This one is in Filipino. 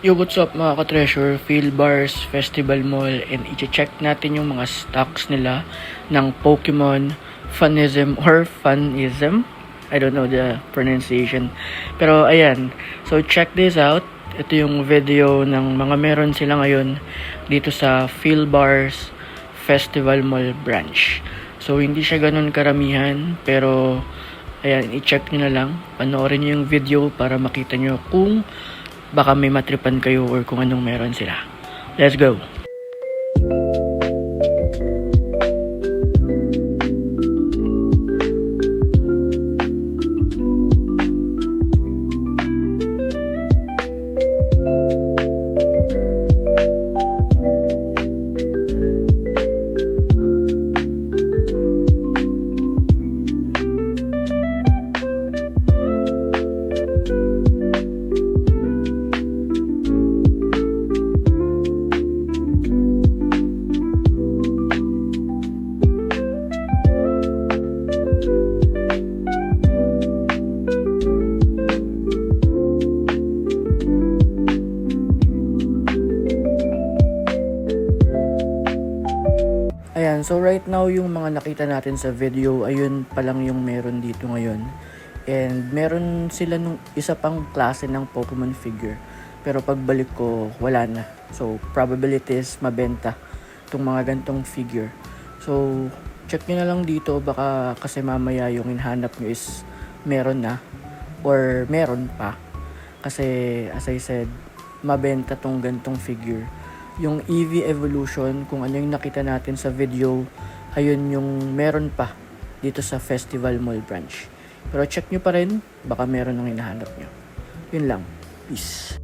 Yo, what's up mga ka-treasure? Field Bars Festival Mall, and i-check natin yung mga stocks nila ng Pokemon Funism or Funism. I don't know the pronunciation. Pero ayan, so check this out. Ito yung video ng mga meron sila ngayon dito sa Field Bars Festival Mall branch. So hindi siya ganun karamihan, pero ayan, i-check nyo na lang. Panoorin nyo yung video para makita nyo kung baka may matripan kayo or kung anong meron sila. Let's go! Ayan, so right now yung mga nakita natin sa video, ayun pa lang yung meron dito ngayon. And meron sila nung isa pang klase ng Pokemon figure. Pero pagbalik ko, wala na. So probabilities mabenta itong mga gantong figure. So check nyo na lang dito, baka kasi mamaya yung hinahanap nyo is meron na or meron pa. Kasi as I said, mabenta tong gantong figure. Yung EV Evolution, kung ano yung nakita natin sa video, ayun yung meron pa dito sa Festival Mall branch. Pero check nyo pa rin, baka meron nang hinahanap nyo. Yun lang. Peace.